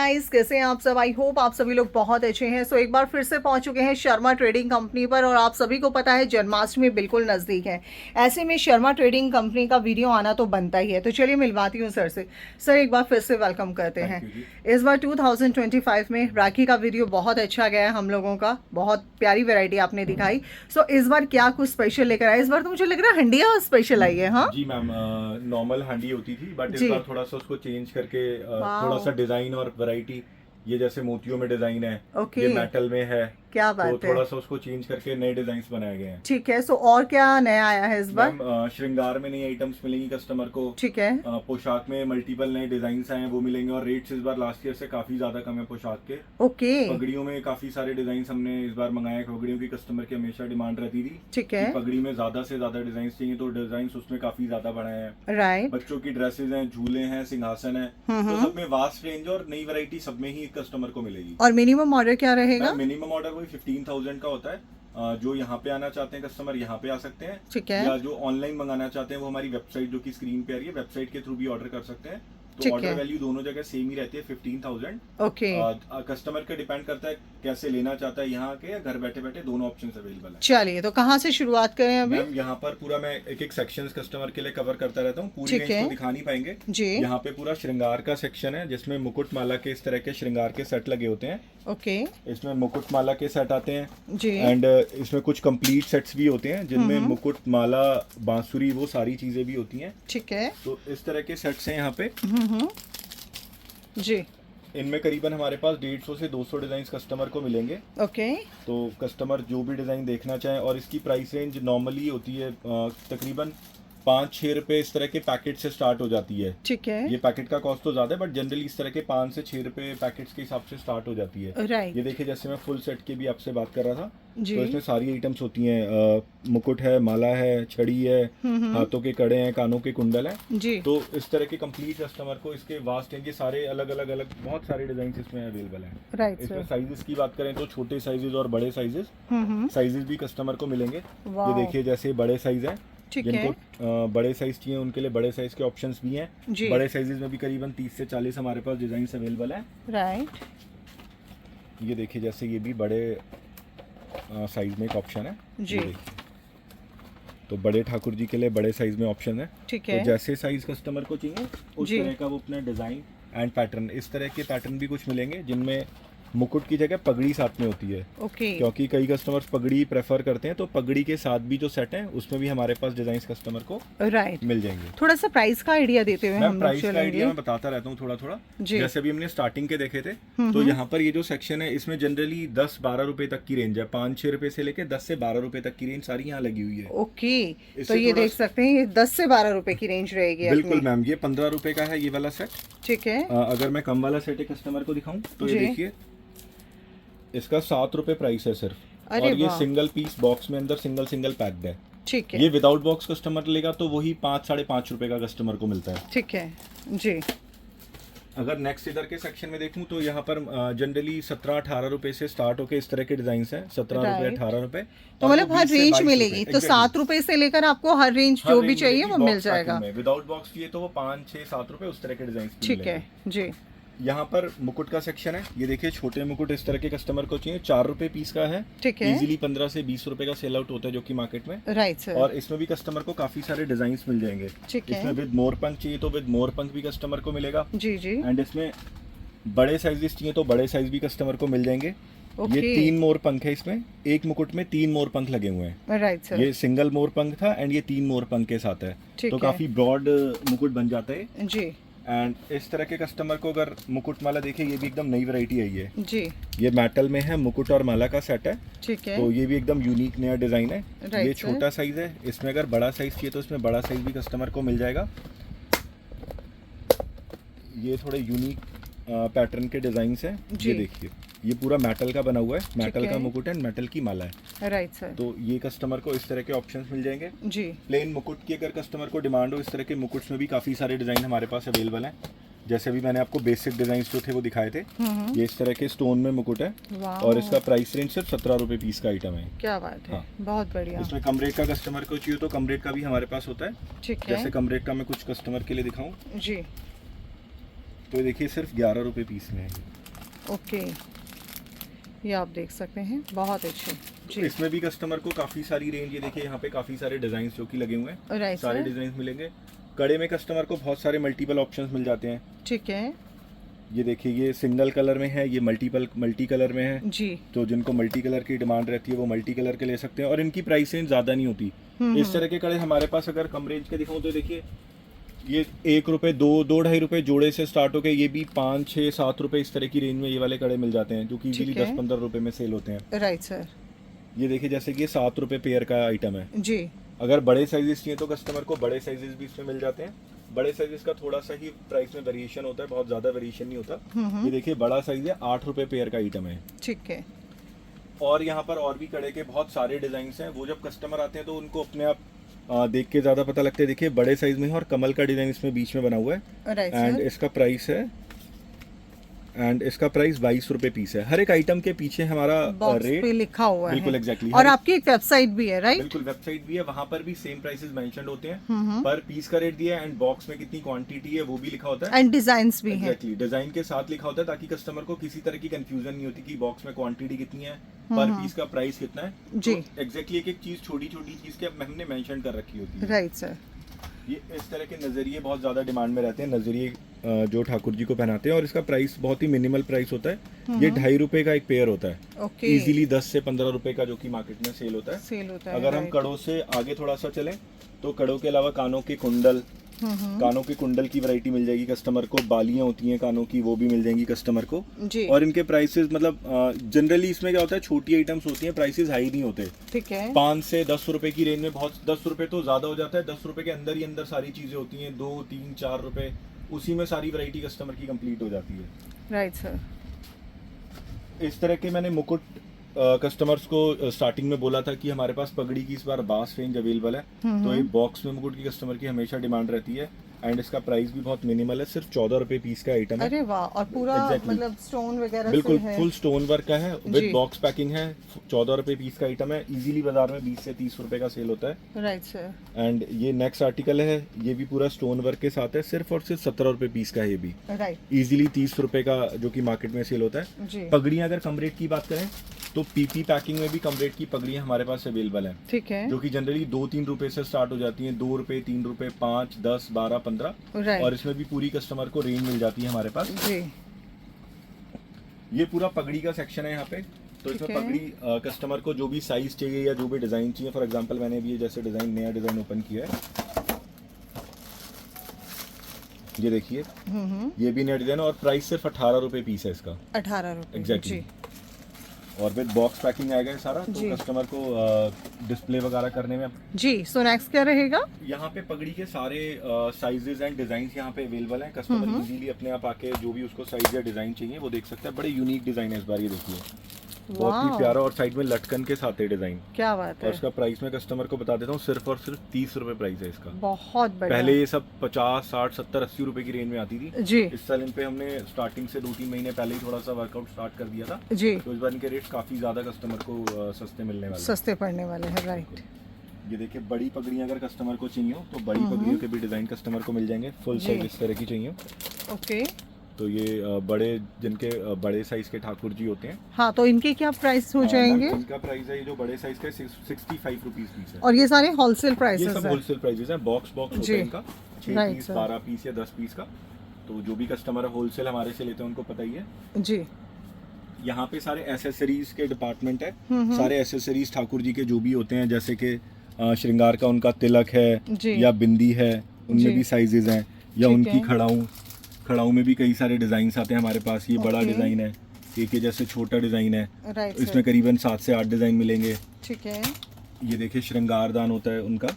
Guys, कैसे हैं आप सब। आई होप आप सभी लोग बहुत अच्छे हैं। सो एक बार फिर से पहुंच चुके हैं शर्मा ट्रेडिंग कंपनी पर और आप सभी को पता है जन्माष्टमी बिल्कुल नज़दीक है। ऐसे में शर्मा ट्रेडिंग कंपनी का वीडियो आना तो बनता ही है। तो चलिए मिलवाती हूँ सर से। सर एक बार फिर से वेलकम करते हैं। इस बार 2025 में राखी का वीडियो बहुत अच्छा गया है हम लोगों का, बहुत प्यारी वेराइटी आपने दिखाई। सो इस बार क्या कुछ स्पेशल लेकर आए। इस बार तो मुझे लग रहा है हंडिया स्पेशल आई है। हाँ जी मैम, नॉर्मल हांडी होती थी बट इस जी। बार थोड़ा सा उसको चेंज करके थोड़ा वाओ। सा डिजाइन और वैरायटी, ये जैसे मोतियों में डिजाइन है, ओके, ये मेटल में है, क्या तो बात है। थोड़ा सा उसको चेंज करके नए डिजाइन बनाए गए हैं। ठीक है। सो और क्या नया आया है इस बार। मैम, श्रृंगार में नई आइटम्स मिलेंगी कस्टमर को। ठीक है। पोशाक में मल्टीपल नए डिजाइन आए हैं वो मिलेंगे, और रेट्स इस बार लास्ट ईयर से काफी ज्यादा कम है पोशाक के। ओके। पगड़ियों में काफी सारे डिजाइन हमने इस बार मंगाए हैं। पगड़ियों की कस्टमर की हमेशा डिमांड रहती थी ठीक है। कि पगड़ी में ज्यादा से ज्यादा डिजाइन चाहिए, तो डिजाइन उसमें काफी ज्यादा बढ़ाए हैं। राइट। बच्चों की ड्रेसेस हैं, झूले हैं, सिंहासन है, तो सब में वास्ट रेंज और नई वैरायटी सब में ही कस्टमर को मिलेगी। और मिनिमम ऑर्डर क्या रहेगा। मिनिमम ऑर्डर वही 15,000 का होता है। जो यहाँ पे आना चाहते हैं कस्टमर यहाँ पे आ सकते हैं, ठीक है। या जो ऑनलाइन मंगाना चाहते हैं वो हमारी वेबसाइट जो कि स्क्रीन पे आ रही है, वेबसाइट के थ्रू भी ऑर्डर कर सकते हैं। तो ठीक ऑर्डर है। वैल्यू दोनों जगह सेम ही रहती है 15,000। ओके। कस्टमर का डिपेंड करता है कैसे लेना चाहता है, यहाँ के या घर बैठे बैठे, दोनों ऑप्शन अवेलेबल है। चलिए तो कहाँ से शुरुआत करें अभी। मैम यहाँ पर पूरा मैं एक एक सेक्शन कस्टमर के लिए कवर करता रहता हूँ, पूरी ठीक रेंज है। तो दिखा नहीं पाएंगे जी। यहाँ पे पूरा श्रृंगार का सेक्शन है जिसमें मुकुट माला के इस तरह के श्रृंगार के सेट लगे होते हैं। ओके। इसमें मुकुट माला के सेट आते हैं जी। एंड इसमें कुछ कंप्लीट सेट्स भी होते हैं जिनमें मुकुट माला, बांसुरी, वो सारी चीजें भी होती हैं। ठीक है। तो इस तरह के सेट्स हैं यहाँ पे। जी। इनमें करीबन हमारे पास 150 से 200 डिजाइन कस्टमर को मिलेंगे। ओके। तो कस्टमर जो भी डिजाइन देखना चाहे, और इसकी प्राइस रेंज नॉर्मली होती है तकरीबन 5-6 रुपए इस तरह के पैकेट से स्टार्ट हो जाती है। ठीक है। ये पैकेट का कॉस्ट तो ज्यादा है बट जनरली इस तरह के 5 से 6 रुपए पैकेट्स के हिसाब से स्टार्ट हो जाती है। राइट। ये देखिए, जैसे मैं फुल सेट की भी आपसे बात कर रहा था, जी। तो इसमें सारी आइटम्स होती हैं। मुकुट है, माला है, छड़ी है, हाथों के कड़े हैं, कानों के कुंडल हैं। जी। तो इस तरह के कंप्लीट कस्टमर को इसके वास्ट हैं, ये सारे अलग अलग बहुत सारे डिजाइन इसमें अवेलेबल हैं। राइट इसमें सर। साइजेस की बात करें तो छोटे साइजेस और बड़े साइजेस भी कस्टमर को मिलेंगे। ये वाह। देखिए, जैसे बड़े साइज हैं, ठीक है। जिनको बड़े साइज चाहिए उनके लिए बड़े साइज के ऑप्शंस भी हैं। जी। बड़े साइजेस में भी करीबन 30 से 40 हमारे पास डिजाइन अवेलेबल हैं। राइट। ये देखिए, जैसे ये भी बड़े साइज में एक ऑप्शन है। जी। ये देखिए, तो बड़े ठाकुर जी के लिए बड़े साइज में ऑप्शन है। ठीक तो है। जैसे साइज कस्टमर को चाहिए उस जी। तरह का वो अपना डिजाइन एंड पैटर्न, इस तरह के पैटर्न भी कुछ मिलेंगे जिनमें मुकुट की जगह पगड़ी साथ में होती है। ओके। क्योंकि कई कस्टमर्स पगड़ी प्रेफर करते हैं, तो पगड़ी के साथ भी जो सेट है उसमें भी हमारे पास डिजाइन कस्टमर को राइट। मिल जाएंगे। थोड़ा सा प्राइस का आइडिया देते हुए हम मैम, लोग प्राइस का चलेंगे। आइडिया मैं बताता रहता हूँ थोड़ा थोड़ा। जी। जैसे अभी हमने स्टार्टिंग के देखे थे, तो यहाँ पर ये जो सेक्शन है इसमें जनरली 10-12 रुपए तक की रेंज है। 5-6 रुपए से लेके 10 से 12 रुपए तक की रेंज सारी यहाँ लगी हुई है। ओके। तो इससे ये थोड़ा देख सकते हैं, ये 10 से 12 रुपए की रेंज रहेगी बिल्कुल अपनी। मैम, ये 15 रुपए का है ये वाला सेट। ठीक है। अगर मैं कम वाला सेट कस्टमर को दिखाऊं तो ये जी। देखिए, इसका 7 रुपए प्राइस है सिर्फ। अरे और ये वाह। सिंगल पीस बॉक्स में अंदर सिंगल पैक्ड है। ठीक है। ये विदाउट बॉक्स कस्टमर लेगा तो वही 5-5.5 रुपए का कस्टमर को मिलता है। ठीक है। जी। अगर नेक्स्ट इधर के सेक्शन में देखूं तो यहाँ पर जनरली 17-18 रुपए से स्टार्ट होके इस तरह के डिजाइन हैं। 17 रुपए, Right. 18 रुपए, तो मतलब हर रेंज मिलेगी। तो 7 रुपए से लेकर आपको हर रेंज जो भी चाहिए वो मिल जाएगा। विदाउट बॉक्स चाहिए तो वो 5-6-7 रुपए उस तरह के डिजाइन। ठीक है। जी। यहाँ पर मुकुट का सेक्शन है। ये देखिए, छोटे मुकुट इस तरह के कस्टमर को चाहिए, 4 रुपए पीस का है। ठीक है। इजीली 15 से 20 रुपए का सेल आउट होता है जो कि मार्केट में। Right sir. और इसमें भी कस्टमर को काफी सारे डिजाइन मिल जाएंगे। ठीक है। इसमें विद मोर पंख चाहिए तो विद मोर पंख भी कस्टमर को मिलेगा। जी जी। एंड इसमें बड़े साइजेस चाहिए तो बड़े साइज भी कस्टमर को मिल जाएंगे। ओके। ये 3 मोर पंख है, इसमें एक मुकुट में 3 मोर पंख लगे हुए हैं। Right sir. ये सिंगल मोर पंख था एंड ये 3 मोर पंख के साथ है। ठीक तो है। काफी ब्रॉड मुकुट बन जाता है। जी। एंड इस तरह के कस्टमर को अगर मुकुट माला देखे, ये भी एकदम नई वैरायटी आई है। जी। ये मेटल में है, मुकुट और माला का सेट है। ठीक है। तो ये भी एकदम यूनिक नया डिजाइन है। Right, ये sir. छोटा साइज है, इसमें अगर बड़ा साइज चाहिए तो इसमें बड़ा साइज भी कस्टमर को मिल जाएगा। ये थोड़े यूनिक पैटर्न के डिजाइन हैं। जी। ये देखिए, ये पूरा मेटल का बना हुआ है, मेटल है। का मुकुट है, मेटल की माला है। Right sir. तो ये कस्टमर को इस तरह के ऑप्शंस मिल जाएंगे। जी। प्लेन मुकुट की अगर कस्टमर को डिमांड हो, इस तरह के मुकुट्स में भी काफ़ी सारे डिज़ाइन हमारे पास अवेलेबल हैं। जैसे अभी मैंने आपको बेसिक डिज़ाइन जो थे वो दिखाए थे। ये इस तरह के स्टोन में मुकुट है और इसका प्राइस रेंज सिर्फ 17 रुपए पीस का आइटम है। क्या बात है। हाँ। बहुत बढ़िया। इसमें कम रेट का कस्टमर को चाहिए तो कम रेट का भी हमारे पास होता है। ठीक है। जैसे कम रेट का मैं कुछ कस्टमर के लिए दिखाऊं। जी। तो ये देखिए सिर्फ 11 रुपये पीस में है ये। ओके, ये आप देख सकते हैं, बहुत अच्छे तो जी। इसमें भी कस्टमर को काफ़ी सारी रेंज, ये देखिए यहाँ पे काफ़ी सारे डिज़ाइन जो कि लगे हुए हैं, राइट सारे सर, डिज़ाइन मिलेंगे। कड़े में कस्टमर को बहुत सारे मल्टीपल ऑप्शंस मिल जाते हैं। ठीक है ये देखिए ये सिंगल कलर में है, ये मल्टी कलर में है। जी। तो जिनको मल्टी कलर की डिमांड रहती है वो मल्टी कलर के ले सकते हैं और इनकी प्राइस रेंज ज़्यादा नहीं होती। इस तरह के कड़े हमारे पास अगर कम रेंज के दिखाऊं तो देखिए ये 1 रुपये, 2-2.5 रुपये जोड़े से स्टार्ट हो गए, ये भी 5, 6, 7 रुपये इस तरह की रेंज में ये वाले कड़े मिल जाते हैं जो कि इजीली ठीक है। 10-15 रुपये में सेल होते हैं। राइट सर ये देखिए जैसे कि ये 7 रुपये पेयर का आइटम है। जी। अगर बड़े साइजेस चाहिए तो कस्टमर को बड़े साइजेस भी इसमें मिल जाते हैं। बड़े साइजेस का थोड़ा सा ही प्राइस में वेरिएशन होता है, बहुत ज़्यादा वेरिएशन नहीं होता। ये देखिए बड़ा साइज है, 8 रुपये पेयर का आइटम है। ठीक है और यहाँ पर और भी कड़े के बहुत सारे डिजाइन हैं, वो जब कस्टमर आते हैं तो उनको अपने आप देख के ज़्यादा पता लगता है। देखिए बड़े साइज में है और कमल का डिज़ाइन इसमें बीच में बना हुआ है। Right and sir. इसका प्राइस 22 रुपये पीस है। हर एक आइटम के पीछे हमारा बॉक्स रेट पे लिखा हुआ बिल्कुल है एग्जैक्टली और आपकी एक वेबसाइट भी है, राइट? बिल्कुल वेबसाइट भी है, वहाँ पर भी सेम प्राइसेस मेंशन्ड होते हैं। पर पीस का रेट दिया है एंड बॉक्स में कितनी क्वांटिटी है वो भी लिखा होता है। एंड डिजाइन्स भी हैं। एग्जैक्टली डिजाइन के साथ लिखा होता है ताकि कस्टमर को किसी तरह की कंफ्यूजन नहीं होती कि बॉक्स में क्वांटिटी कितनी है, पर पीस का प्राइस कितना है। जी। एग्जैक्टली एक एक चीज छोटी छोटी चीज के हमने मेंशन कर रखी होती है। Right sir. ये इस तरह के नजरिए बहुत ज्यादा डिमांड में रहते हैं, नजरिए जो ठाकुर जी को पहनाते हैं और इसका प्राइस बहुत ही मिनिमल प्राइस होता है। ये 2.5 रुपए का एक पेयर होता है। ओके। इजीली 10 से 15 रुपए का जो कि मार्केट में सेल होता है। सेल होता है। अगर हम right. कड़ों से आगे थोड़ा सा चलें तो कड़ों के अलावा कानों के कुंडल, कानों के कुंडल की वैरायटी मिल जाएगी कस्टमर को। बालियां होती हैं कानों की, वो भी मिल जाएंगी कस्टमर को। जी। और इनके प्राइसेस मतलब जनरली इसमें क्या होता है, छोटी आइटम्स होती हैं, प्राइसेस हाई नहीं होते। ठीक है। 5 से 10 रुपए की रेंज में बहुत, 10 रुपए तो ज्यादा हो जाता है। 10 रुपए के अंदर ही अंदर सारी चीजें होती हैं, 2, 3, 4 रुपए, उसी में सारी वैरायटी कस्टमर की कंप्लीट हो जाती है। Right sir. इस तरह के मैंने मुकुट कस्टमर्स को स्टार्टिंग में बोला था कि हमारे पास पगड़ी की इस बार बास रेंज अवेलेबल है। तो ये बॉक्स में मुकुट की कस्टमर की हमेशा डिमांड रहती है एंड इसका प्राइस भी बहुत मिनिमल है, सिर्फ 14 रुपए पीस का आइटम है। अरे वाह, और पूरा Exactly. मतलब स्टोन वगैरह बिल्कुल से है। फुल स्टोन वर्क का है, जी। विद बॉक्स पैकिंग है। 14 रुपए पीस का आइटम है। इजीली बाजार में 20 से 30 रुपए का सेल होता है। Right sir. एंड ये नेक्स्ट आर्टिकल है, ये भी पूरा स्टोन वर्क के साथ है, सिर्फ और सिर्फ 17 रुपए पीस का है। ये भी राइट। इजीली 30 रुपए का जो कि मार्केट में सेल होता है। जी। पगड़ियाँ अगर कम रेट की बात करें तो पीपी पैकिंग में भी कम रेट की पगड़ियाँ हमारे पास अवेलेबल हैं, ठीक है। जो कि जनरली 2-3 रुपए से स्टार्ट हो जाती हैं। 2 रुपए, 3 रुपए, 5, 10, 12, 15। राइट। और इसमें भी पूरी कस्टमर को रेंज मिल जाती है हमारे पास। जी। ये पूरा पगड़ी का सेक्शन है यहाँ पे। तो ठीक इसमें है। पगड़ी कस्टमर को जो भी साइज चाहिए या जो भी डिजाइन चाहिए, फॉर एग्जांपल मैंने अभी ये जैसे नया डिजाइन ओपन किया है, ये देखिए ये भी नया डिजाइन और प्राइस सिर्फ 18 रुपए पीस है इसका। 18 रुपए। एग्जैक्टली। जी। और विद बॉक्स पैकिंग आएगा ये सारा, जी। तो कस्टमर को डिस्प्ले वगैरह करने में। जी। सो नेक्स्ट क्या रहेगा? यहाँ पे पगड़ी के सारे साइजेस एंड डिजाइन यहाँ पे अवेलेबल हैं। कस्टमर इजीली अपने आप आके जो भी उसको साइज या डिजाइन चाहिए वो देख सकता है। बड़े यूनिक डिजाइन है इस बार, ये देखिए बहुत ही वाह, प्यारा और साइड में लटकन के साथ है डिजाइन। क्या बात और है, इसका प्राइस मैं कस्टमर को बता देता हूँ, सिर्फ और सिर्फ 30 रुपए प्राइस है इसका। बहुत बढ़िया। पहले ये सब 50, 60, 70, 80 रुपए की रेंज में आती थी। जी। इस साल इन पे हमने स्टार्टिंग से 2-3 महीने पहले ही थोड़ा सा वर्कआउट स्टार्ट कर दिया था। जी। तो इस बार इनके रेट काफी ज्यादा कस्टमर को सस्ते मिलने वाले हैं। सस्ते पड़ने वाले हैं। राइट। ये देखिए बड़ी पगड़ियाँ अगर कस्टमर को चाहिए हो तो बड़ी पगड़ियों के भी डिजाइन कस्टमर को मिल जाएंगे, फुल जी। साइज इस तरह की चाहिए हो। ओके। तो ये बड़े जिनके बड़े साइज के ठाकुर जी होते हैं। हाँ, तो इनके क्या प्राइस हो जाएंगे? इनका प्राइस है, ये जो बड़े साइज का 65 रुपीज पीस है। और ये सारे होलसेल ये प्राइसेस सब हैं। होलसेल प्राइसेस हैं। बॉक्स होता जी। है इनका 6 Right, पीस, sir. 12 पीस या 10 पीस का। तो जो भी कस्टमर होलसेल हमारे से लेते हैं उनको पता ही है। जी। यहाँ पे सारे एसेसरीज के डिपार्टमेंट है। सारे एसेसरीज ठाकुर जी के जो भी होते हैं, जैसे कि श्रृंगार का उनका तिलक है जी। या बिंदी है, जी। उनमें भी साइजेस हैं। या ठीक उनकी है। खड़ाऊ में भी कई सारे डिजाइन आते हैं हमारे पास। ये बड़ा Okay. डिजाइन है, एक ये जैसे छोटा डिजाइन है। राइट इसमें करीबन 7 से 8 डिजाइन मिलेंगे। ठीक है। ये देखिए श्रृंगारदान होता है उनका,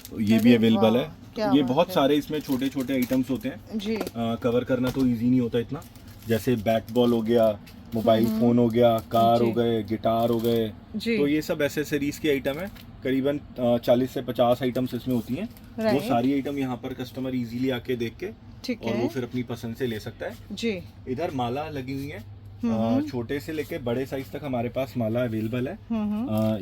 तो ये अरे भी अवेलेबल वाह, क्या है। ये बात बहुत है। सारे इसमें छोटे छोटे आइटम्स होते हैं। जी। कवर करना तो इजी नहीं होता इतना। जैसे बैट बॉल हो गया, मोबाइल फोन हो गया, कार जी। हो गए, गिटार हो गए। जी। तो ये सब एसेसरीज के आइटम है। करीबन 40 से 50 आइटम्स इसमें होती हैं। वो Right. सारी आइटम यहाँ पर कस्टमर इजीली आके देख के ठीक और वो है। फिर अपनी पसंद से ले सकता है। जी। इधर माला लगी हुई है, छोटे से लेके बड़े साइज तक हमारे पास माला अवेलेबल है।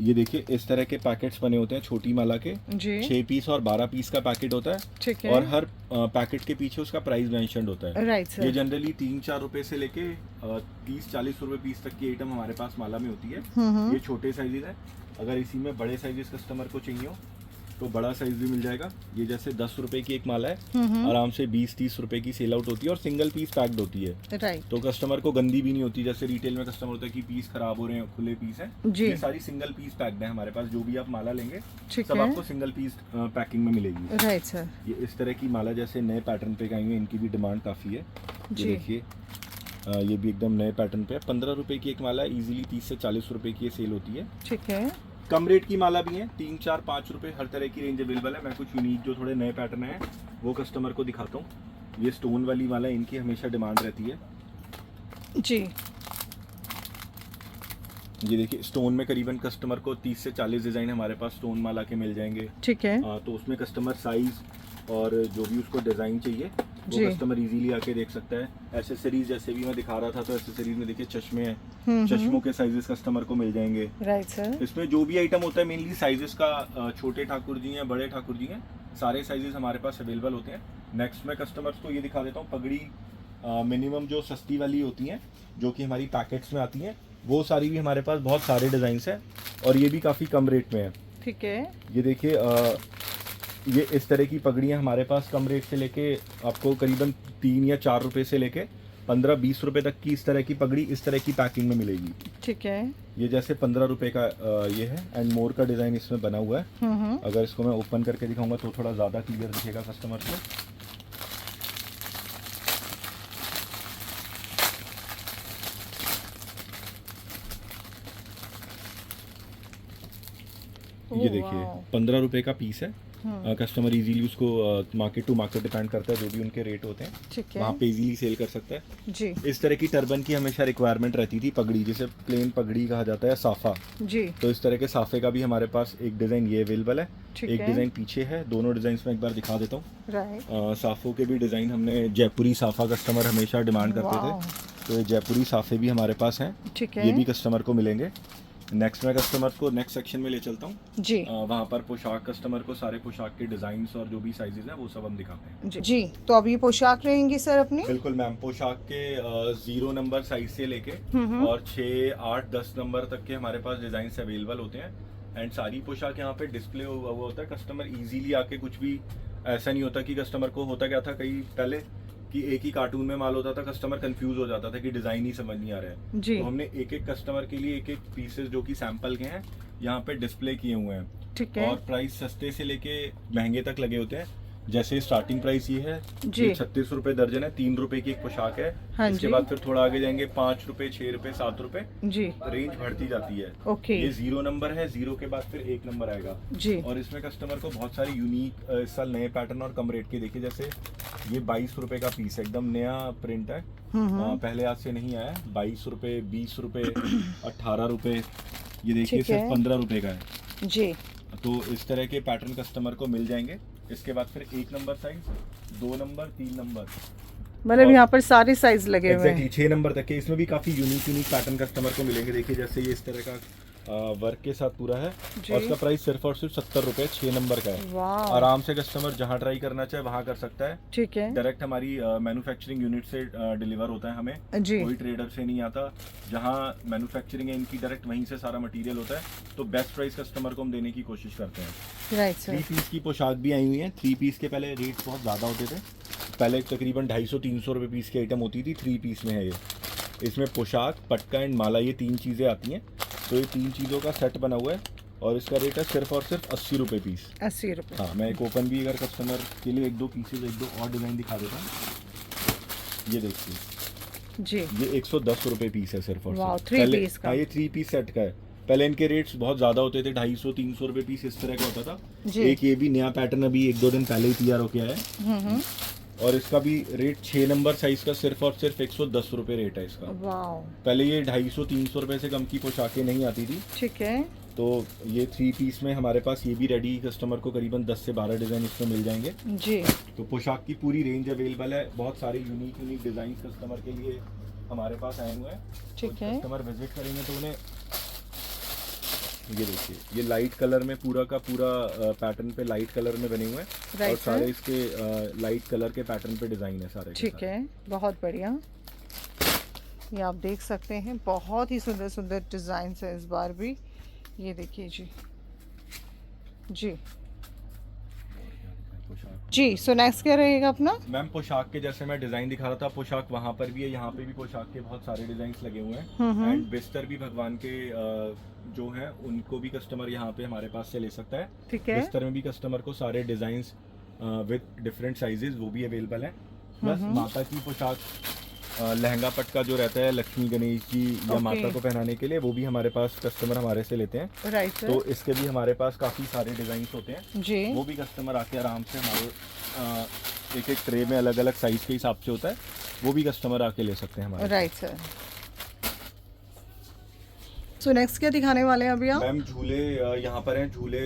ये देखिए इस तरह के पैकेट्स बने होते हैं छोटी माला के, जी 6 पीस और 12 पीस का पैकेट होता है। ठीक है। और हर पैकेट के पीछे उसका प्राइस मेंशन्ड होता है। राइट ये सर। जनरली 3-4 रुपए से लेके 30-40 रुपए पीस तक की आइटम हमारे पास माला में होती है। ये छोटे साइजेस है। अगर इसी में बड़े साइजेस कस्टमर को चाहिए हो तो बड़ा साइज भी मिल जाएगा। ये जैसे 10 रुपए की एक माला है, आराम से 20-30 रुपए की सेल आउट होती है और सिंगल पीस पैक्ड होती है। राइट। तो कस्टमर को गंदी भी नहीं होती, जैसे रिटेल में कस्टमर होता है कि पीस खराब हो रहे हैं, खुले पीस हैं। जी। ये सारी सिंगल पीस पैक्ड है हमारे पास। जो भी आप माला लेंगे ठीक सब है। आपको सिंगल पीस पैकिंग में मिलेगी। Right sir. ये इस तरह की माला जैसे नए पैटर्न पे आई हुई है, इनकी भी डिमांड काफ़ी है। जी। ये देखिए ये भी एकदम नए पैटर्न पे है। 15 रुपए की एक माला है, इजीली 30 से 40 रुपए की ये सेल होती है। ठीक है। कम रेट की माला भी है, 3-4-5 रुपए हर तरह की रेंज अवेलेबल है। मैं कुछ यूनिक जो थोड़े नए पैटर्न हैं वो कस्टमर को दिखाता हूँ। ये स्टोन वाली माला, इनकी हमेशा डिमांड रहती है। जी। ये देखिए स्टोन में करीबन कस्टमर को 30 से 40 डिज़ाइन हमारे पास स्टोन माला के मिल जाएंगे। ठीक है। तो उसमें कस्टमर साइज और जो भी उसको डिज़ाइन चाहिए वो जी। कस्टमर इजीली आके देख सकता है। एसेसरीज जैसे भी मैं दिखा रहा था, तो एसेसरीज में देखिए चश्मे हैं, चश्मों के साइजेस कस्टमर को मिल जाएंगे। Right sir. इसमें जो भी आइटम होता है मेनली साइजेस का, छोटे ठाकुर जी हैं, बड़े ठाकुर जी हैं, सारे साइजेस हमारे पास अवेलेबल होते हैं। नेक्स्ट मैं कस्टमर्स को ये दिखा देता हूँ पगड़ी। मिनिमम जो सस्ती वाली होती हैं जो कि हमारी पैकेट्स में आती हैं, वो सारी भी हमारे पास बहुत सारे डिज़ाइंस हैं और ये भी काफ़ी कम रेट में है। ठीक है। ये देखिए ये इस तरह की पगड़ियाँ हमारे पास कम रेट से लेके आपको करीबन 3 या 4 रुपए से लेके 15-20 रुपए तक की इस तरह की पगड़ी इस तरह की पैकिंग में मिलेगी। ठीक है। ये जैसे 15 रुपए का ये है एंड मोर का डिज़ाइन इसमें बना हुआ है। अगर इसको मैं ओपन करके दिखाऊंगा तो थोड़ा ज़्यादा क्लियर दिखेगा कस्टमर को। ये देखिए 15 रुपए का पीस है। कस्टमर इजीली उसको मार्केट टू मार्केट डिपेंड करता है, जो भी उनके रेट होते हैं ठीक है। वहाँ पे इजीली सेल कर सकता है। जी। इस तरह की टर्बन की हमेशा रिक्वायरमेंट रहती थी, पगड़ी जिसे प्लेन पगड़ी कहा जाता है, साफा। जी। तो इस तरह के साफे का भी हमारे पास एक डिज़ाइन ये अवेलेबल है, ठीक एक है। डिज़ाइन पीछे है। दोनों डिज़ाइन में एक बार दिखा देता हूँ। राइट। साफों के भी डिज़ाइन हमने जयपुरी साफा कस्टमर हमेशा डिमांड करते वाह। थे, तो ये जयपुरी साफे भी हमारे पास हैं। ठीक ये है। भी कस्टमर को मिलेंगे। नेक्स्ट मैं कस्टमर को नेक्स्ट सेक्शन में ले चलता हूँ। जी। वहाँ पर पोशाक कस्टमर को सारे पोशाक के डिज़ाइंस और जो भी साइजेस हैं वो सब हम दिखाते हैं। जी। तो अब ये पोशाक रहेंगी सर अपनी? बिल्कुल मैम, पोशाक के 0 नंबर साइज से लेके और 6, 8, 10 नंबर तक के हमारे पास डिजाइन अवेलेबल होते हैं। एंड सारी पोशाक यहाँ पे डिस्प्ले हुआ होता है। कस्टमर इजीली आके कुछ भी, ऐसा नहीं होता कि कस्टमर को होता क्या था कई पहले कि एक ही कार्टून में माल होता था, कस्टमर कंफ्यूज हो जाता था कि डिजाइन ही समझ नहीं आ रहा है। जी। तो हमने एक एक कस्टमर के लिए एक एक पीसेस जो कि सैंपल के हैं यहाँ पे डिस्प्ले किए हुए हैं। ठीक है। और प्राइस सस्ते से लेके महंगे तक लगे होते हैं। जैसे स्टार्टिंग प्राइस ये है, जी। ये 36 रुपए दर्जन है, 3 रुपए की एक पोशाक है। हाँ इसके जी। बाद फिर थोड़ा आगे जाएंगे 5 रुपए, 6 रुपए, 7 रुपए, जी। रेंज बढ़ती जाती है। ओके। ये 0 नंबर है, 0 के बाद फिर 1 नंबर आएगा। जी। और इसमें कस्टमर को बहुत सारी यूनिक इस साल नए पैटर्न और कम रेट के देखिए। जैसे ये 22 रुपए का पीस है, एकदम नया प्रिंट है, पहले आज से नहीं आया। 22 रुपए, 20 रुपए, 18 रुपए, ये देखिए ठीक है। सिर्फ 15 रुपए का है। जी। तो इस तरह के पैटर्न कस्टमर को मिल जाएंगे। इसके बाद फिर 1 नंबर साइज, 2 नंबर, 3 नंबर, मतलब यहाँ पर सारे साइज लगे हुए हैं। एग्जैक्टली 6 नंबर तक के। इसमें भी काफी यूनिक पैटर्न कस्टमर को मिलेंगे। देखिए जैसे ये इस तरह का वर्क के साथ पूरा है जी। और इसका प्राइस सिर्फ और सिर्फ 70 रुपए 6 नंबर का है। वाह। आराम से कस्टमर जहाँ ट्राई करना चाहे वहाँ कर सकता है। ठीक है। डायरेक्ट हमारी मैन्युफैक्चरिंग यूनिट से डिलीवर होता है हमें, जी। कोई ट्रेडर से नहीं आता। जहाँ मैन्युफैक्चरिंग है इनकी डायरेक्ट वहीं से सारा मटेरियल होता है। तो बेस्ट प्राइस कस्टमर को हम देने की कोशिश करते हैं। Right 3 sir. पीस की पोशाक भी आई हुई है। 3 पीस के पहले रेट बहुत ज़्यादा होते थे, पहले तकरीबन 250-300 रुपये पीस की आइटम होती थी। 3 पीस में है ये। इसमें पोशाक, पटका एंड माला, ये 3 चीज़ें आती हैं। तो ये 3 चीज़ों का सेट बना हुआ है और इसका रेट है सिर्फ और सिर्फ 80 रुपये पीस। 80 रुपये। हाँ, मैं एक ओपन भी अगर कस्टमर के लिए 1-2 पीसेज, 1-2 और डिज़ाइन दिखा देता हूँ। ये देखिए, जी। ये 110 रुपये पीस है सिर्फ और वाह, सिर्फ। 3 पहले पीस का। हाँ, ये 3 पीस सेट का है। पहले इनके रेट्स बहुत ज़्यादा होते थे, 250-300 रुपये पीस इस तरह का होता था। जी। एक ये भी नया पैटर्न अभी 1-2 दिन पहले ही तैयार होके आया है और इसका भी रेट 6 नंबर साइज का सिर्फ और सिर्फ 110 रुपये रेट है इसका। वाह। पहले ये 250-300 रुपये से कम की पोशाकें नहीं आती थी। ठीक है। तो ये 3 पीस में हमारे पास ये भी रेडी कस्टमर को करीबन 10 से 12 डिज़ाइन इसमें मिल जाएंगे। जी। तो पोशाक की पूरी रेंज अवेलेबल है। बहुत सारे यूनिक डिज़ाइन कस्टमर के लिए हमारे पास आए हुए हैं। ठीक है। कस्टमर विजिट करेंगे तो उन्हें ये देखिए, ये लाइट कलर में पूरा का पूरा पैटर्न पे लाइट कलर में बने हुए हैं और सारे इसके लाइट कलर के पैटर्न पे डिजाइन है सारे। ठीक है, बहुत बढ़िया। ये आप देख सकते हैं, बहुत ही सुंदर सुंदर डिजाइन है इस बार भी। ये देखिए जी जी जी। सो नेक्स्ट क्या रहेगा अपना? मैम पोशाक के जैसे मैं डिजाइन दिखा रहा था, पोशाक वहाँ पर भी है, यहाँ पे भी पोशाक के बहुत सारे डिजाइन लगे हुए हैं। एंड बिस्तर भी भगवान के जो हैं उनको भी कस्टमर यहाँ पे हमारे पास से ले सकता है। ठीक है। बिस्तर में भी कस्टमर को सारे डिजाइन विद डिफरेंट साइजेस वो भी अवेलेबल है। प्लस माता की पोशाक, लहंगा पटका जो रहता है लक्ष्मी गणेश जी या माता को पहनाने के लिए, वो भी हमारे पास कस्टमर हमारे से लेते हैं। Right sir. तो इसके भी हमारे पास काफ़ी सारे डिज़ाइन होते हैं जी। वो भी कस्टमर आके आराम से हमारे एक एक ट्रे में अलग अलग साइज के हिसाब से होता है, वो भी कस्टमर आके ले सकते हैं हमारे। Right sir. सो नेक्स्ट क्या दिखाने वाले हैं अभी आप? मैम झूले यहाँ पर हैं, झूले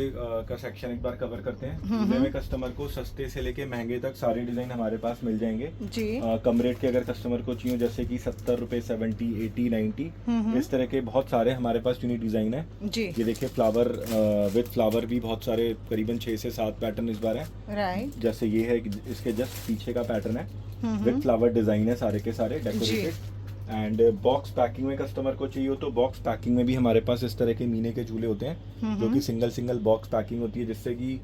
का सेक्शन एक बार कवर करते हैं। झूले में कस्टमर को सस्ते से लेके महंगे तक सारे डिजाइन हमारे पास मिल जाएंगे जी। कम रेट के अगर कस्टमर को चाहिए, जैसे कि 70 रुपए, 70, 80, 90 इस तरह के बहुत सारे हमारे पास यूनिक डिजाइन है जी। ये देखिए, फ्लावर विद फ्लावर भी बहुत सारे, करीबन 6 से 7 पैटर्न इस बार है। राइट। जैसे ये है, इसके जस्ट पीछे का पैटर्न है विद फ्लावर डिजाइन है, सारे के सारे डेकोरेटेड। एंड बॉक्स पैकिंग में कस्टमर को चाहिए हो तो बॉक्स पैकिंग में भी हमारे पास इस तरह के मीने के झूले होते हैं जो कि सिंगल सिंगल बॉक्स पैकिंग होती है, जिससे कि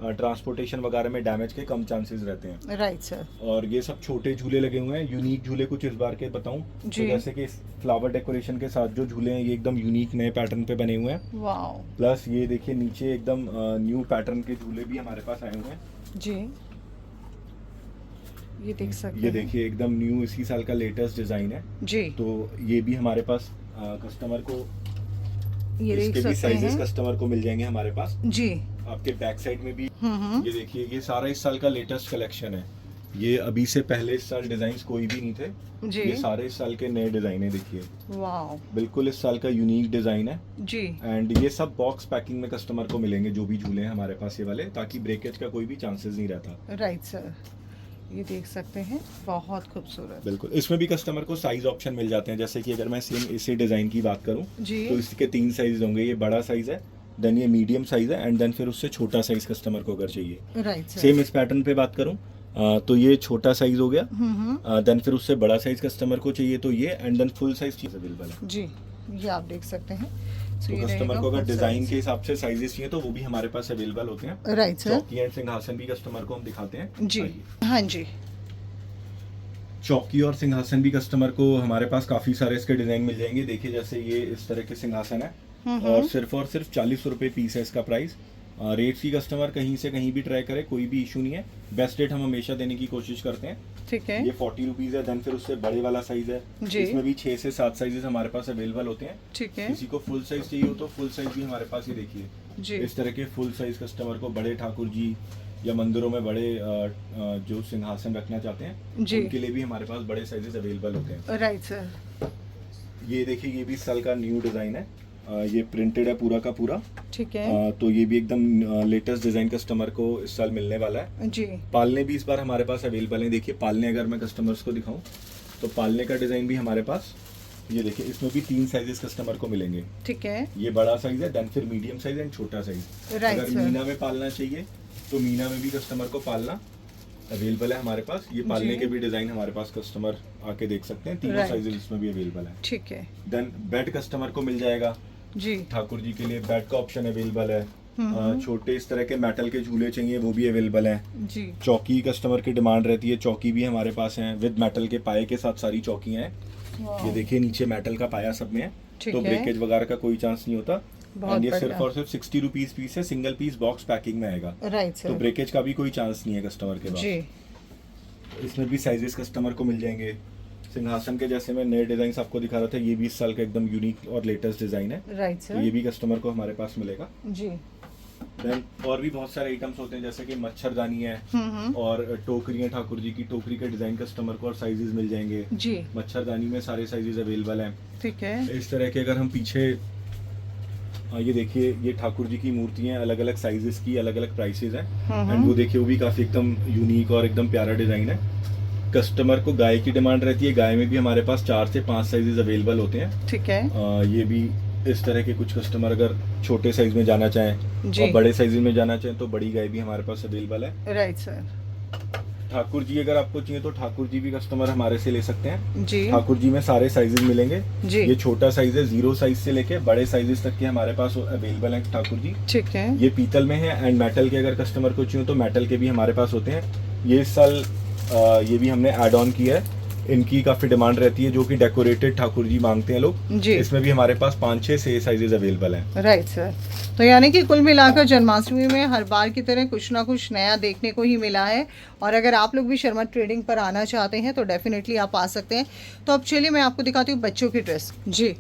ट्रांसपोर्टेशन वगैरह में डैमेज के कम चांसेस रहते हैं। Right sir. और ये सब छोटे झूले लगे हुए हैं, यूनिक झूले कुछ इस बार के बताऊं तो जैसे कि फ्लावर डेकोरेशन के साथ जो झूले हैं ये एकदम यूनिक नए पैटर्न पे बने हुए हैं। वाओ। प्लस ये देखिए नीचे एकदम न्यू पैटर्न के झूले भी हमारे पास आए हुए हैं जी। ये देख सकते हैं, ये देखिए एकदम न्यू इसी साल का लेटेस्ट डिजाइन है जी। तो ये भी हमारे पास कस्टमर को, ये देख इसके भी सकते साइजेस हैं कस्टमर को मिल जाएंगे हमारे पास जी। आपके बैक साइड में भी ये देखिए, ये सारा इस साल का लेटेस्ट कलेक्शन है। ये अभी से पहले इस साल डिजाइन कोई भी नहीं थे जी। ये सारे इस साल के नए डिजाइन है, देखिए वाओ, बिल्कुल इस साल का यूनिक डिजाइन है जी। एंड ये सब बॉक्स पैकिंग में कस्टमर को मिलेंगे जो भी झूले हैं हमारे पास ये वाले, ताकि ब्रेकेज का कोई भी चांसेस नहीं रहता। Right sir. ये देख सकते हैं, बहुत खूबसूरत। बिल्कुल, इसमें भी कस्टमर को साइज ऑप्शन मिल जाते हैं। जैसे कि अगर मैं सेम इसी डिजाइन की बात करूं तो इसके 3 साइज होंगे। ये बड़ा साइज है, देन ये मीडियम साइज है, एंड देन फिर उससे छोटा साइज कस्टमर को अगर चाहिए। Right sir. सेम इस पैटर्न पे बात करूं तो ये छोटा साइज हो गया, देन फिर उससे बड़ा साइज कस्टमर को चाहिए तो ये, एंड देन फुल साइज चीज अवेलेबल है जी। ये आप देख सकते हैं। तो कस्टमर को अगर डिजाइन के हिसाब से साइजेस चाहिए तो वो भी हमारे पास अवेलेबल होते हैं। Right sir. चौकी एंड सिंहासन भी कस्टमर को हम दिखाते हैं जी। हाँ जी। चौकी और सिंहासन भी कस्टमर को हमारे पास काफी सारे इसके डिजाइन मिल जाएंगे। देखिए जैसे ये इस तरह के सिंहासन है और सिर्फ 40 रुपए पीस है इसका प्राइस। रेट की कस्टमर कहीं से कहीं भी ट्राई करे, कोई भी इशू नहीं है। बेस्ट रेट हम हमेशा देने की कोशिश करते हैं। ठीक है। ये 40 रुपीज है, देन फिर उससे बड़े वाला साइज है जी। इसमें भी 6 से 7 साइजेस हमारे पास अवेलेबल होते हैं। ठीक है। किसी को फुल साइज चाहिए हो तो फुल साइज भी हमारे पास, ये देखिए इस तरह के फुल साइज कस्टमर को, बड़े ठाकुर जी या मंदिरों में बड़े जो सिंहासन रखना चाहते हैं जी, उनके लिए भी हमारे पास बड़े साइजेस अवेलेबल होते हैं। Right sir. ये देखिए, ये भी इस साल का न्यू डिजाइन है, ये प्रिंटेड है पूरा का पूरा। ठीक है। तो ये भी एकदम लेटेस्ट डिजाइन कस्टमर को इस साल मिलने वाला है जी। पालने भी इस बार हमारे पास अवेलेबल है। देखिए पालने अगर मैं कस्टमर्स को दिखाऊं तो पालने का डिजाइन भी हमारे पास, ये देखिए इसमें भी 3 साइजेस कस्टमर को मिलेंगे। ठीक है। ये बड़ा साइज है, देन फिर मीडियम साइज एंड छोटा साइज। अगर मीना में पालना चाहिए तो मीना में भी कस्टमर को पालना अवेलेबल है हमारे पास। ये पालने के भी डिजाइन हमारे पास कस्टमर आके देख सकते हैं, तीनों साइजेस इसमें भी अवेलेबल है। ठीक है। देन बेड कस्टमर को मिल जाएगा जी। ठाकुर जी के लिए बेड का ऑप्शन अवेलेबल है। छोटे इस तरह के मेटल के झूले चाहिए वो भी अवेलेबल हैं जी। चौकी कस्टमर की डिमांड रहती है, चौकी भी हमारे पास है विद मेटल के पाए के साथ सारी चौकियां हैं। ये देखिए नीचे मेटल का पाया सब में है, तो ब्रेकेज वगैरह का कोई चांस नहीं होता। एंड ये सिर्फ और सिर्फ 60 रुपीज पीस है, सिंगल पीस बॉक्स पैकिंग में आएगा। राइट। तो ब्रेकेज का भी कोई चांस नहीं है कस्टमर के पास। इसमें भी साइजेस कस्टमर को मिल जाएंगे। सिंहासन के जैसे मैं नए डिजाइन आपको दिखा रहा था, ये भी इस साल का एकदम यूनिक और लेटेस्ट डिजाइन है। Right sir. तो ये भी कस्टमर को हमारे पास मिलेगा जी। देन और भी बहुत सारे आइटम्स होते हैं, जैसे कि मच्छरदानी है और टोकरियां, ठाकुर जी की टोकरी के डिजाइन कस्टमर को और साइजेस मिल जाएंगे जी। मच्छरदानी में सारे साइजेस अवेलेबल हैं। ठीक है। इस तरह के अगर हम पीछे ये देखिए, ये ठाकुर जी की मूर्तियां अलग अलग साइजेस की, अलग अलग प्राइसेस हैं। एंड वो देखिए, वो भी काफी एकदम यूनिक और एकदम प्यारा डिजाइन है। कस्टमर को गाय की डिमांड रहती है, गाय में भी हमारे पास 4 से 5 साइजेस अवेलेबल होते हैं। ठीक है। ये भी इस तरह के कुछ कस्टमर अगर छोटे साइज में जाना चाहें जी। और बड़े साइज में जाना चाहें तो बड़ी गाय भी हमारे पास अवेलेबल है। Right sir. ठाकुर जी अगर आपको चाहिए तो ठाकुर जी भी कस्टमर हमारे से ले सकते हैं जी। ठाकुर जी में सारे साइजेस मिलेंगे जी। ये छोटा साइज है, 0 साइज से लेके बड़े साइजेस तक के हमारे पास अवेलेबल है ठाकुर जी। ठीक है। ये पीतल में है एंड मेटल के अगर कस्टमर को चाहिए तो मेटल के भी हमारे पास होते हैं। ये इस साल ये भी हमने ऐड ऑन किया है, इनकी काफी डिमांड रहती है जो कि डेकोरेटेड ठाकुर जी मांगते हैं लोग। जी। इसमें भी हमारे पास 5-6 साइजेस अवेलेबल हैं। Right sir. तो यानी कि कुल मिलाकर जन्माष्टमी में हर बार की तरह कुछ ना कुछ नया देखने को ही मिला है, और अगर आप लोग भी शर्मा ट्रेडिंग पर आना चाहते हैं तो डेफिनेटली आप आ सकते हैं। तो अब चलिए मैं आपको दिखाती हूँ बच्चों की ड्रेस। जी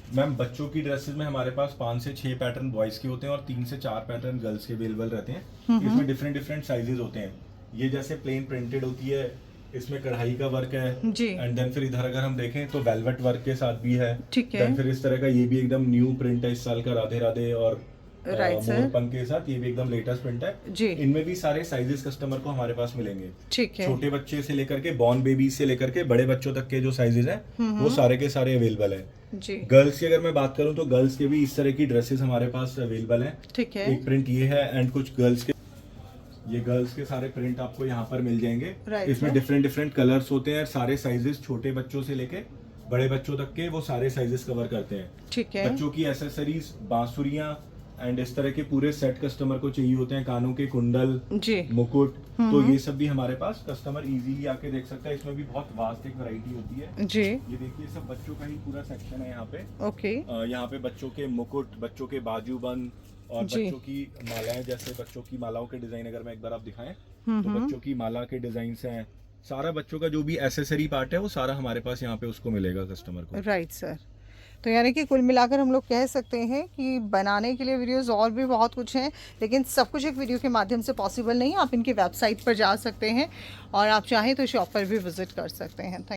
मैम, बच्चों की ड्रेसेस में हमारे पास 5 से 6 पैटर्न बॉयज के होते हैं और 3 से 4 पैटर्न गर्ल्स के अवेलेबल रहते हैं। इसमें डिफरेंट साइजेस होते हैं। ये जैसे प्लेन प्रिंटेड होती है, इसमें कढ़ाई का वर्क है जी। एंड देन फिर इधर अगर हम देखें तो वेलवेट वर्क के साथ भी है। ठीक है। देन फिर इस तरह का ये भी एकदम न्यू प्रिंट है इस साल का, राधे राधे और राइट सर। मोरपंख के साथ, ये भी एकदम लेटेस्ट प्रिंट है जी। इनमें भी सारे साइजेस कस्टमर को हमारे पास मिलेंगे। ठीक है। छोटे बच्चे से लेकर के बॉर्न बेबी से लेकर के बड़े बच्चों तक के जो साइजेस हैं वो सारे के सारे अवेलेबल है। जी। गर्ल्स की अगर मैं बात करूं तो गर्ल्स के भी इस तरह की ड्रेसेस हमारे पास अवेलेबल हैं। ठीक है। एक प्रिंट ये है एंड कुछ गर्ल्स के, ये गर्ल्स के सारे प्रिंट आपको यहाँ पर मिल जाएंगे। Right, इसमें sir। डिफरेंट कलर्स होते हैं, सारे साइजेस छोटे बच्चों से लेके बड़े बच्चों तक के वो सारे साइजेस कवर करते हैं। ठीक है। बच्चों की एसेसरीज, बांसुरियां एंड इस तरह के पूरे सेट कस्टमर को चाहिए होते हैं, कानों के कुंडल, जी। मुकुट, तो ये सब भी हमारे पास कस्टमर इजीली आके देख सकता है। इसमें भी बहुत वास्ट एक वैरायटी होती है। जी। ये देखिए सब बच्चों का ही पूरा सेक्शन है यहाँ पे। ओके। यहाँ पे बच्चों के मुकुट, बच्चों के बाजूबंद और जी। बच्चों की मालाएं, जैसे बच्चों की मालाओं के डिजाइन अगर मैं एक बार आप दिखाएं तो बच्चों की माला के डिजाइन हैं। सारा बच्चों का जो भी एसेसरी पार्ट है वो सारा हमारे पास यहाँ पे उसको मिलेगा कस्टमर को। Right sir. तो यानी कि कुल मिलाकर हम लोग कह सकते हैं कि बनाने के लिए वीडियोस और भी बहुत कुछ हैं, लेकिन सब कुछ एक वीडियो के माध्यम से पॉसिबल नहीं है। आप इनकी वेबसाइट पर जा सकते हैं और आप चाहें तो शॉप पर भी विजिट कर सकते हैं।